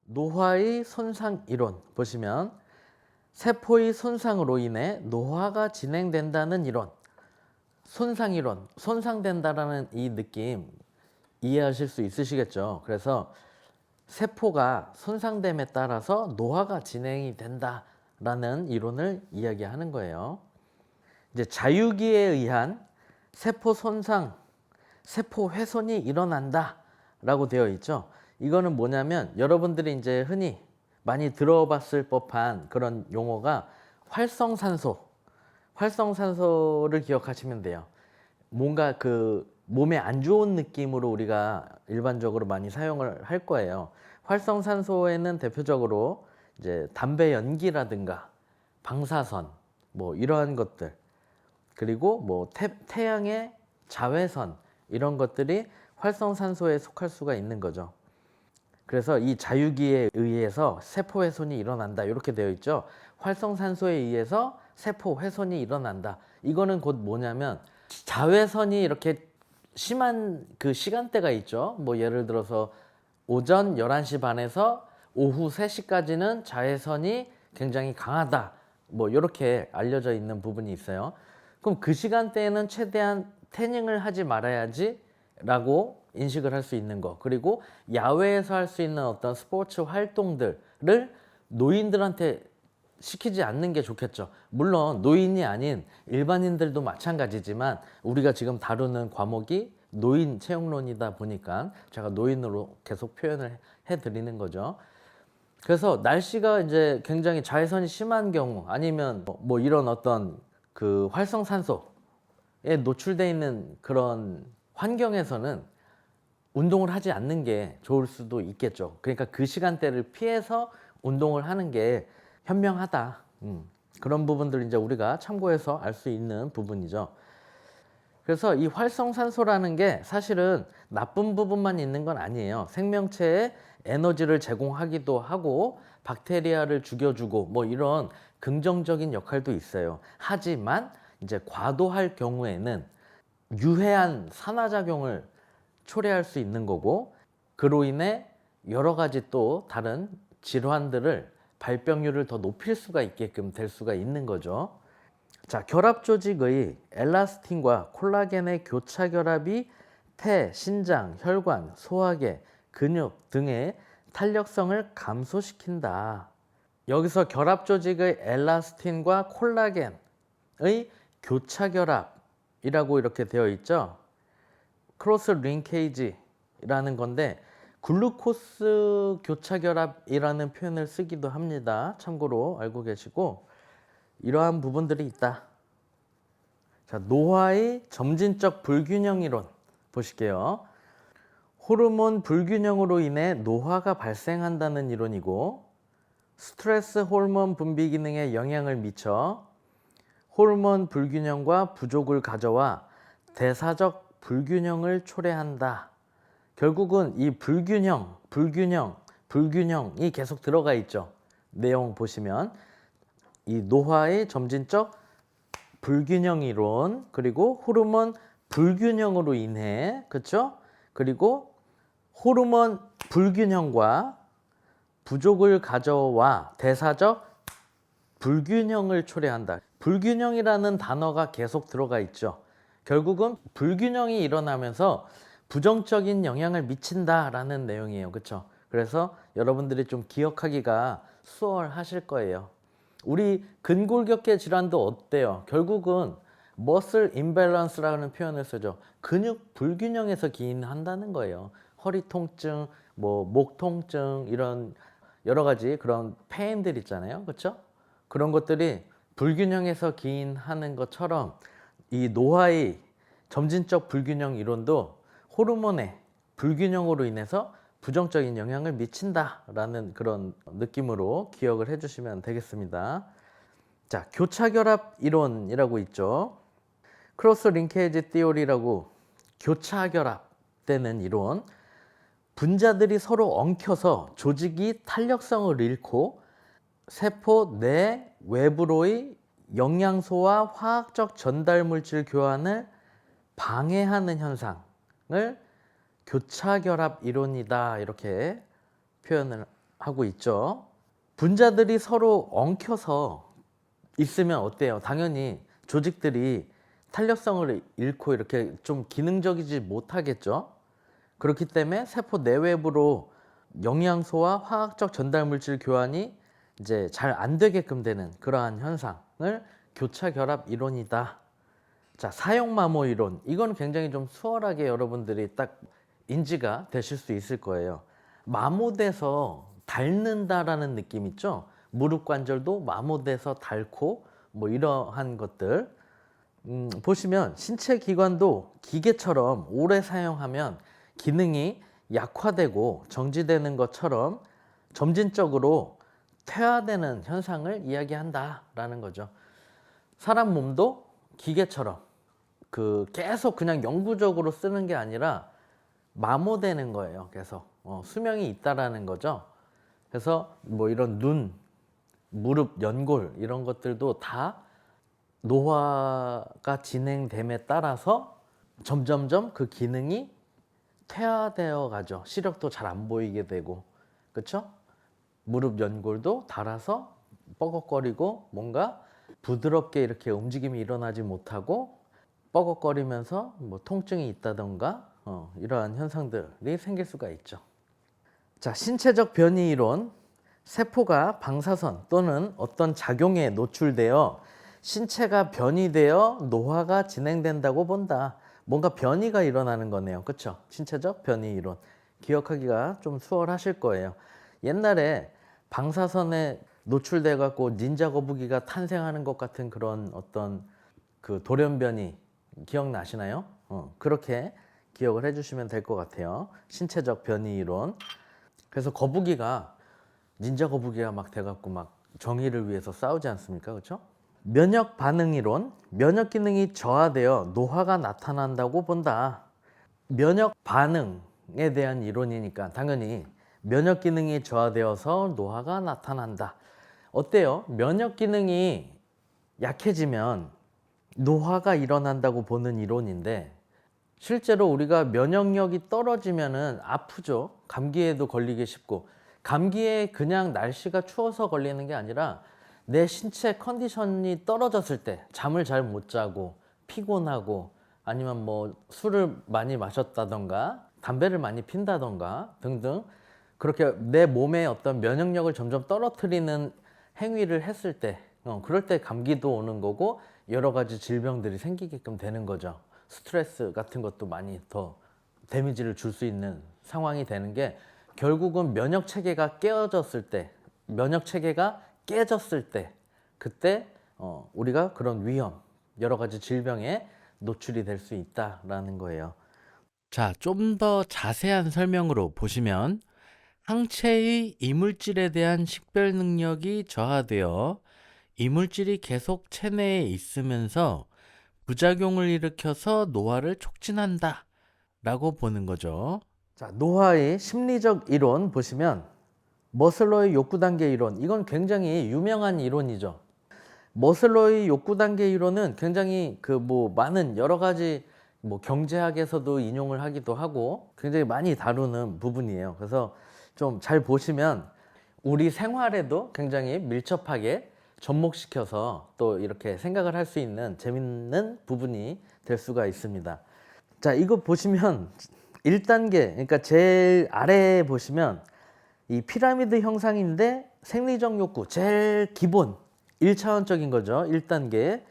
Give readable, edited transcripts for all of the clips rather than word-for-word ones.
노화의 손상 이론 보시면 세포의 손상으로 인해 노화가 진행된다는 이론, 손상 이론, 손상된다라는 이 느낌 이해하실 수 있으시겠죠? 그래서 세포가 손상됨에 따라서 노화가 진행이 된다라는 이론을 이야기하는 거예요. 이제 자유기에 의한 세포 손상, 세포 훼손이 일어난다라고 되어 있죠. 이거는 뭐냐면 여러분들이 이제 흔히 많이 들어봤을 법한 그런 용어가 활성산소를 기억하시면 돼요. 뭔가 그 몸에 안 좋은 느낌으로 우리가 일반적으로 많이 사용을 할 거예요. 활성산소에는 대표적으로 이제 담배 연기라든가 방사선 뭐 이러한 것들, 그리고 뭐 태양의 자외선 이런 것들이 활성산소에 속할 수가 있는 거죠. 그래서 이 자유기에 의해서 세포 훼손이 일어난다 이렇게 되어 있죠. 활성산소에 의해서 세포 훼손이 일어난다. 이거는 곧 뭐냐면 자외선이 이렇게 심한 그 시간대가 있죠. 뭐 예를 들어서 오전 11시 반에서 오후 3시까지는 자외선이 굉장히 강하다. 뭐 이렇게 알려져 있는 부분이 있어요. 그럼 그 시간대에는 최대한 태닝을 하지 말아야지 라고 인식을 할 수 있는 거. 그리고 야외에서 할 수 있는 어떤 스포츠 활동들을 노인들한테 시키지 않는 게 좋겠죠. 물론 노인이 아닌 일반인들도 마찬가지지만 우리가 지금 다루는 과목이 노인 채용론이다 보니까 제가 노인으로 계속 표현을 해드리는 거죠. 그래서 날씨가 이제 굉장히 자외선이 심한 경우 아니면 뭐 이런 어떤 그 활성산소에 노출되어 있는 그런 환경에서는 운동을 하지 않는 게 좋을 수도 있겠죠. 그러니까 그 시간대를 피해서 운동을 하는 게 현명하다. 그런 부분들 이제 우리가 참고해서 알 수 있는 부분이죠. 그래서 이 활성산소라는 게 사실은 나쁜 부분만 있는 건 아니에요. 생명체에 에너지를 제공하기도 하고 박테리아를 죽여주고 뭐 이런 긍정적인 역할도 있어요. 하지만 이제 과도할 경우에는 유해한 산화작용을 초래할 수 있는 거고 그로 인해 여러 가지 또 다른 질환들을 발병률을 더 높일 수가 있게끔 될 수가 있는 거죠. 자, 결합 조직의 엘라스틴과 콜라겐의 교차 결합이 폐, 신장, 혈관, 소화계, 근육 등의 탄력성을 감소시킨다. 여기서 결합 조직의 엘라스틴과 콜라겐의 교차 결합이라고 이렇게 되어 있죠. 크로스 링케이지라는 건데 글루코스 교차 결합이라는 표현을 쓰기도 합니다. 참고로 알고 계시고 이러한 부분들이 있다. 자, 노화의 점진적 불균형 이론 보실게요. 호르몬 불균형으로 인해 노화가 발생한다는 이론이고 스트레스 호르몬 분비 기능에 영향을 미쳐 호르몬 불균형과 부족을 가져와 대사적 불균형을 초래한다. 결국은 이 불균형이 계속 들어가 있죠. 내용 보시면 이 노화의 점진적 불균형 이론, 그리고 호르몬 불균형으로 인해, 그렇죠? 그리고 호르몬 불균형과 부족을 가져와 대사적 불균형을 초래한다. 불균형이라는 단어가 계속 들어가 있죠. 결국은 불균형이 일어나면서 부정적인 영향을 미친다라는 내용이에요. 그렇죠? 그래서 여러분들이 좀 기억하기가 수월하실 거예요. 우리 근골격계 질환도 어때요? 결국은 머슬 임밸런스라는 표현을 쓰죠. 근육 불균형에서 기인한다는 거예요. 허리 통증, 뭐 목 통증 이런 여러 가지 그런 페인들 있잖아요. 그렇죠? 그런 것들이 불균형에서 기인하는 것처럼 이 노화의 점진적 불균형 이론도 호르몬의 불균형으로 인해서 부정적인 영향을 미친다라는 그런 느낌으로 기억을 해주시면 되겠습니다. 자, 교차결합 이론이라고 있죠. 크로스 링케이지 티오리라고 교차결합되는 이론. 분자들이 서로 엉켜서 조직이 탄력성을 잃고 세포 내 외부로의 영양소와 화학적 전달 물질 교환을 방해하는 현상을 교차결합 이론이다 이렇게 표현을 하고 있죠. 분자들이 서로 엉켜서 있으면 어때요? 당연히 조직들이 탄력성을 잃고 이렇게 좀 기능적이지 못하겠죠. 그렇기 때문에 세포 내외부로 영양소와 화학적 전달 물질 교환이 이제 잘 안 되게끔 되는 그러한 현상을 교차 결합 이론이다. 자, 사용 마모 이론. 이건 굉장히 좀 수월하게 여러분들이 딱 인지가 되실 수 있을 거예요. 마모돼서 닳는다라는 느낌 있죠? 무릎 관절도 마모돼서 닳고 뭐 이러한 것들. 보시면 신체 기관도 기계처럼 오래 사용하면 기능이 약화되고 정지되는 것처럼 점진적으로 퇴화되는 현상을 이야기한다라는 거죠. 사람 몸도 기계처럼 계속 그냥 영구적으로 쓰는 게 아니라 마모되는 거예요. 계속 수명이 있다라는 거죠. 그래서 뭐 이런 눈, 무릎, 연골 이런 것들도 다 노화가 진행됨에 따라서 점점점 그 기능이 퇴화되어 가죠. 시력도 잘 안 보이게 되고, 그렇죠? 무릎 연골도 닳아서 뻐걱거리고 뭔가 부드럽게 이렇게 움직임이 일어나지 못하고 뻐걱거리면서 뭐 통증이 있다던가 이러한 현상들이 생길 수가 있죠. 자, 신체적 변이 이론. 세포가 방사선 또는 어떤 작용에 노출되어 신체가 변이되어 노화가 진행된다고 본다. 뭔가 변이가 일어나는 거네요. 그렇죠? 신체적 변이 이론. 기억하기가 좀 수월하실 거예요. 옛날에 방사선에 노출돼 갖고 닌자 거북이가 탄생하는 것 같은 그런 어떤 그 돌연변이 기억나시나요? 그렇게 기억을 해주시면 될 것 같아요. 신체적 변이 이론. 그래서 닌자 거북이가 막 돼갖고 막 정의를 위해서 싸우지 않습니까? 그렇죠? 면역 반응 이론. 면역 기능이 저하되어 노화가 나타난다고 본다. 면역 반응에 대한 이론이니까 당연히 면역 기능이 저하되어서 노화가 나타난다. 어때요? 면역 기능이 약해지면 노화가 일어난다고 보는 이론인데 실제로 우리가 면역력이 떨어지면은 아프죠. 감기에도 걸리기 쉽고, 감기에 그냥 날씨가 추워서 걸리는 게 아니라 내 신체 컨디션이 떨어졌을 때 잠을 잘 못 자고 피곤하고 아니면 뭐 술을 많이 마셨다던가 담배를 많이 핀다던가 등등 그렇게 내 몸의 어떤 면역력을 점점 떨어뜨리는 행위를 했을 때 그럴 때 감기도 오는 거고 여러 가지 질병들이 생기게끔 되는 거죠. 스트레스 같은 것도 많이 더 데미지를 줄 수 있는 상황이 되는 게 결국은 면역 체계가 깨졌을 때 그때 우리가 그런 위험, 여러 가지 질병에 노출이 될 수 있다라는 거예요. 자, 좀 더 자세한 설명으로 보시면 항체의 이물질에 대한 식별 능력이 저하되어 이물질이 계속 체내에 있으면서 부작용을 일으켜서 노화를 촉진한다 라고 보는 거죠. 자, 노화의 심리적 이론 보시면 머슬로의 욕구 단계 이론, 이건 굉장히 유명한 이론이죠. 머슬로의 욕구 단계 이론은 굉장히 많은 여러 가지 경제학에서도 인용을 하기도 하고 굉장히 많이 다루는 부분이에요. 그래서 좀 잘 보시면 우리 생활에도 굉장히 밀접하게 접목시켜서 또 이렇게 생각을 할 수 있는 재밌는 부분이 될 수가 있습니다. 자, 이거 보시면 1단계, 그러니까 제일 아래에 보시면 이 피라미드 형상인데 생리적 욕구, 제일 기본 1차원적인 거죠. 1단계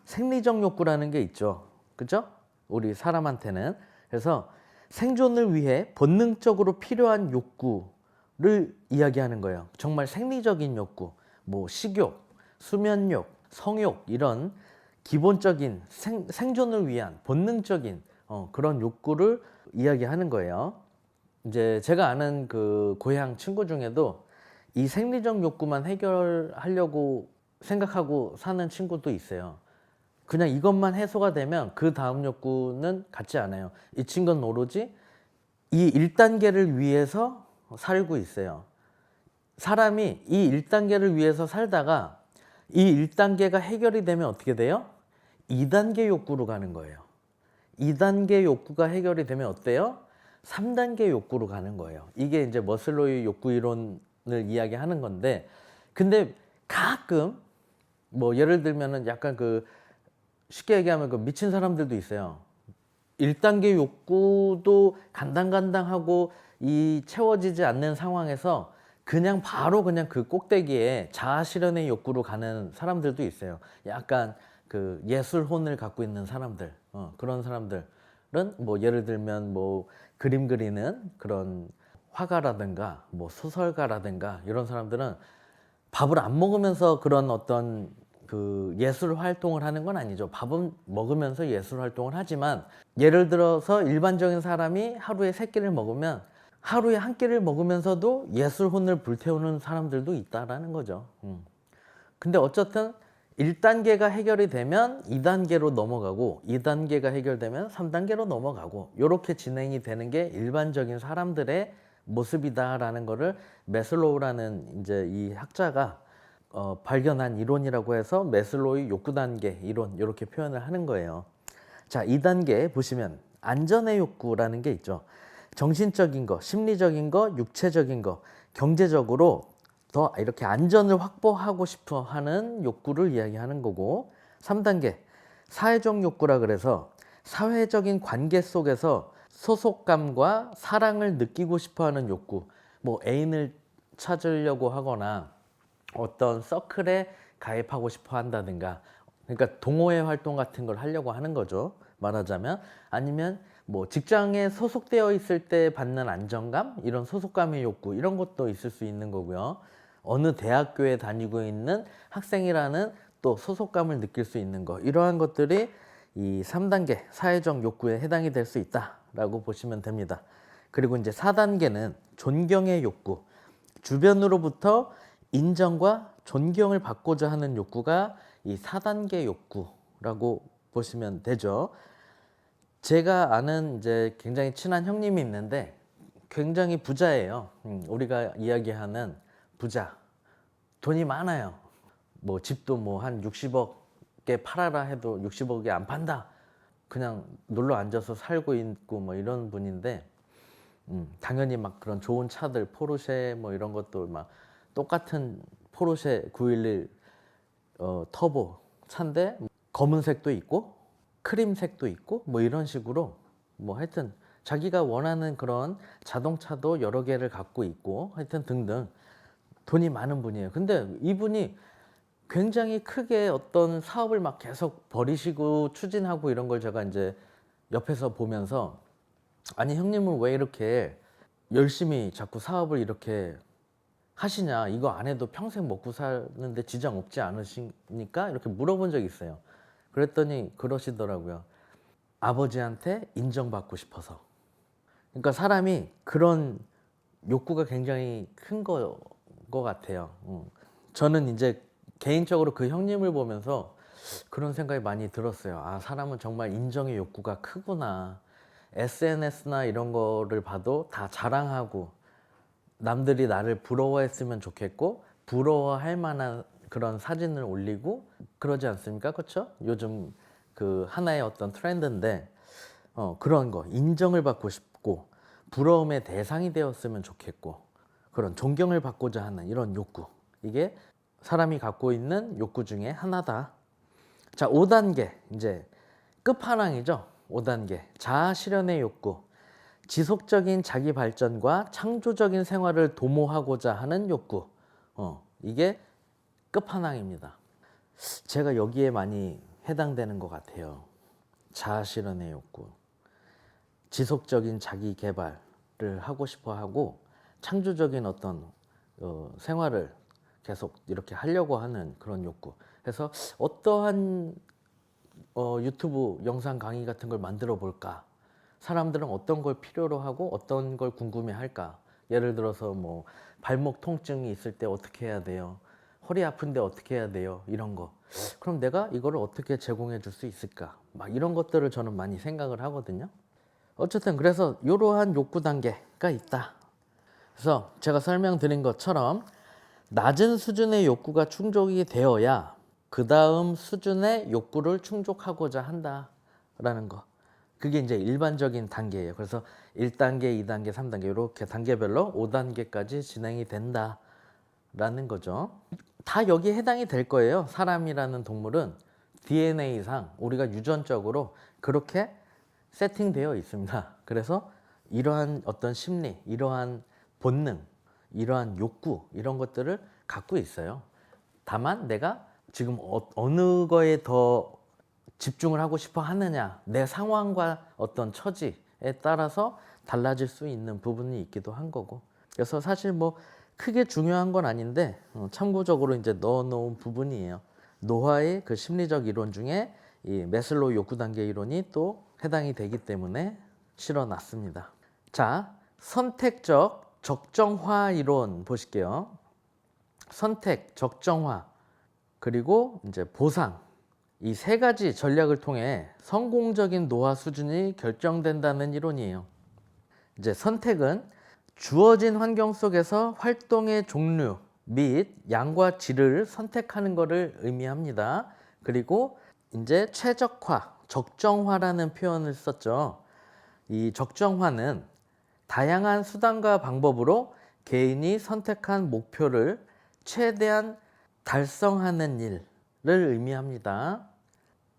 생리적 욕구라는 게 있죠. 그죠? 우리 사람한테는. 그래서 생존을 위해 본능적으로 필요한 욕구를 이야기하는 거예요. 정말 생리적인 욕구, 뭐 식욕, 수면욕, 성욕 이런 기본적인 생존을 위한 본능적인 그런 욕구를 이야기하는 거예요. 이제 제가 아는 그 고향 친구 중에도 이 생리적 욕구만 해결하려고 생각하고 사는 친구도 있어요. 그냥 이것만 해소가 되면 그 다음 욕구는 갖지 않아요. 이 친구는 오로지 이 1단계를 위해서 살고 있어요. 사람이 이 1단계를 위해서 살다가 이 1단계가 해결이 되면 어떻게 돼요? 2단계 욕구로 가는 거예요. 2단계 욕구가 해결이 되면 어때요? 3단계 욕구로 가는 거예요. 이게 이제 머슬로의 욕구 이론의 이야기하는 건데, 근데 가끔 뭐 예를 들면은 약간 그 쉽게 얘기하면 그 미친 사람들도 있어요. 1단계 욕구도 간당간당하고 이 채워지지 않는 상황에서 그냥 바로 그냥 그 꼭대기에 자아 실현의 욕구로 가는 사람들도 있어요. 약간 그 예술혼을 갖고 있는 사람들, 그런 사람들은 뭐 예를 들면 뭐 그림 그리는 그런 화가라든가 뭐 소설가라든가 이런 사람들은 밥을 안 먹으면서 그런 어떤 그 예술 활동을 하는 건 아니죠. 밥은 먹으면서 예술 활동을 하지만, 예를 들어서 일반적인 사람이 하루에 3끼를 먹으면 하루에 한 끼를 먹으면서도 예술혼을 불태우는 사람들도 있다라는 거죠. 근데 어쨌든 1단계가 해결이 되면 2단계로 넘어가고, 2단계가 해결되면 3단계로 넘어가고, 이렇게 진행이 되는 게 일반적인 사람들의 모습이다라는 거를 매슬로우라는 이제 이 학자가 발견한 이론이라고 해서 매슬로우의 욕구 단계 이론, 이렇게 표현을 하는 거예요. 자, 2단계 보시면 안전의 욕구라는 게 있죠. 정신적인 거, 심리적인 거, 육체적인 거, 경제적으로 더 이렇게 안전을 확보하고 싶어 하는 욕구를 이야기하는 거고, 3단계 사회적 욕구라 그래서 사회적인 관계 속에서 소속감과 사랑을 느끼고 싶어 하는 욕구, 뭐 애인을 찾으려고 하거나 어떤 서클에 가입하고 싶어 한다든가, 그러니까 동호회 활동 같은 걸 하려고 하는 거죠, 말하자면. 아니면 뭐 직장에 소속되어 있을 때 받는 안정감, 이런 소속감의 욕구, 이런 것도 있을 수 있는 거고요. 어느 대학교에 다니고 있는 학생이라는 또 소속감을 느낄 수 있는 거, 이러한 것들이 이 3단계 사회적 욕구에 해당이 될 수 있다라고 보시면 됩니다. 그리고 이제 4단계는 존경의 욕구, 주변으로부터 인정과 존경을 받고자 하는 욕구가 이 4단계 욕구라고 보시면 되죠. 제가 아는 이제 굉장히 친한 형님이 있는데 굉장히 부자예요. 우리가 이야기하는 부자. 돈이 많아요. 뭐 집도 뭐 한 60억에 팔아라 해도 60억에 안 판다. 그냥 눌러 앉아서 살고 있고 뭐 이런 분인데, 당연히 막 그런 좋은 차들, 포르쉐 뭐 이런 것도 막 똑같은 포르쉐 911 터보 차인데 검은색도 있고 크림색도 있고 뭐 이런 식으로, 뭐 하여튼 자기가 원하는 그런 자동차도 여러 개를 갖고 있고 하여튼 등등 돈이 많은 분이에요. 근데 이분이 굉장히 크게 어떤 사업을 막 계속 벌이시고 추진하고 이런 걸 제가 이제 옆에서 보면서, 아니 형님은 왜 이렇게 열심히 자꾸 사업을 이렇게 하시냐, 이거 안 해도 평생 먹고 사는데 지장 없지 않으십니까? 이렇게 물어본 적이 있어요. 그랬더니 그러시더라고요. 아버지한테 인정받고 싶어서. 그러니까 사람이 그런 욕구가 굉장히 큰 거 같아요. 저는 이제 개인적으로 그 형님을 보면서 그런 생각이 많이 들었어요. 아, 사람은 정말 인정의 욕구가 크구나. SNS나 이런 거를 봐도 다 자랑하고 남들이 나를 부러워했으면 좋겠고 부러워할 만한 그런 사진을 올리고 그러지 않습니까? 그렇죠? 요즘 그 하나의 어떤 트렌드인데, 그런 거 인정을 받고 싶고 부러움의 대상이 되었으면 좋겠고 그런 존경을 받고자 하는 이런 욕구, 이게 사람이 갖고 있는 욕구 중에 하나다. 자, 5단계 이제 끝판왕이죠. 5단계 자아 실현의 욕구, 지속적인 자기 발전과 창조적인 생활을 도모하고자 하는 욕구. 이게 끝판왕입니다. 제가 여기에 많이 해당되는 것 같아요. 자아 실현의 욕구, 지속적인 자기 개발을 하고 싶어 하고 창조적인 어떤 생활을 계속 이렇게 하려고 하는 그런 욕구. 그래서 어떠한 유튜브 영상 강의 같은 걸 만들어 볼까? 사람들은 어떤 걸 필요로 하고 어떤 걸 궁금해 할까? 예를 들어서 뭐 발목 통증이 있을 때 어떻게 해야 돼요? 허리 아픈데 어떻게 해야 돼요? 이런 거. 그럼 내가 이거를 어떻게 제공해 줄 수 있을까? 막 이런 것들을 저는 많이 생각을 하거든요. 어쨌든 그래서 이러한 욕구 단계가 있다. 그래서 제가 설명드린 것처럼 낮은 수준의 욕구가 충족이 되어야 그 다음 수준의 욕구를 충족하고자 한다라는 거. 그게 이제 일반적인 단계예요. 그래서 1단계, 2단계, 3단계 이렇게 단계별로 5단계까지 진행이 된다. 라는 거죠. 다 여기에 해당이 될 거예요. 사람이라는 동물은 DNA상 우리가 유전적으로 그렇게 세팅되어 있습니다. 그래서 이러한 어떤 심리, 이러한 본능, 이러한 욕구 이런 것들을 갖고 있어요. 다만 내가 지금 어느 거에 더 집중을 하고 싶어 하느냐, 내 상황과 어떤 처지에 따라서 달라질 수 있는 부분이 있기도 한 거고. 그래서 사실 뭐 크게 중요한 건 아닌데 참고적으로 이제 넣어놓은 부분이에요. 노화의 그 심리적 이론 중에 이 매슬로우 욕구 단계 이론이 또 해당이 되기 때문에 실어놨습니다. 자, 선택적 적정화 이론 보실게요. 선택, 적정화, 그리고 이제 보상. 이 세 가지 전략을 통해 성공적인 노화 수준이 결정된다는 이론이에요. 이제 선택은 주어진 환경 속에서 활동의 종류 및 양과 질을 선택하는 것을 의미합니다. 그리고 이제 최적화, 적정화라는 표현을 썼죠. 이 적정화는 다양한 수단과 방법으로 개인이 선택한 목표를 최대한 달성하는 일을 의미합니다.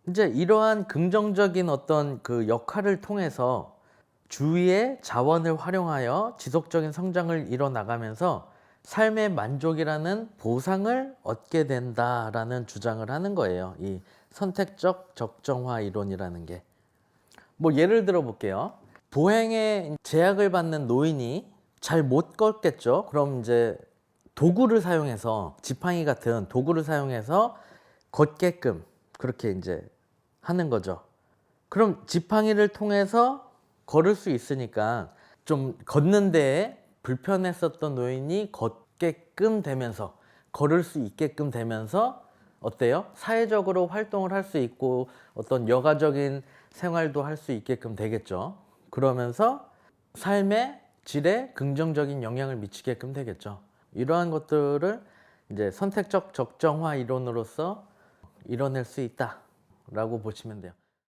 이제 이러한 긍정적인 어떤 그 역할을 통해서 주위의 자원을 활용하여 지속적인 성장을 이뤄나가면서 삶의 만족이라는 보상을 얻게 된다라는 주장을 하는 거예요. 이 선택적 적정화 이론이라는 게. 뭐 예를 들어 볼게요. 보행에 제약을 받는 노인이 잘 못 걷겠죠. 그럼 이제 도구를 사용해서, 지팡이 같은 도구를 사용해서 걷게끔 그렇게 이제 하는 거죠. 그럼 지팡이를 통해서 걸을 수 있으니까 좀 걷는 데에 불편했었던 노인이 걷게끔 되면서, 걸을 수 있게끔 되면서 어때요? 사회적으로 활동을 할 수 있고 어떤 여가적인 생활도 할 수 있게끔 되겠죠. 그러면서 삶의 질에 긍정적인 영향을 미치게끔 되겠죠. 이러한 것들을 이제 선택적 적정화 이론으로서 이뤄낼 수 있다라고 보시면 돼요.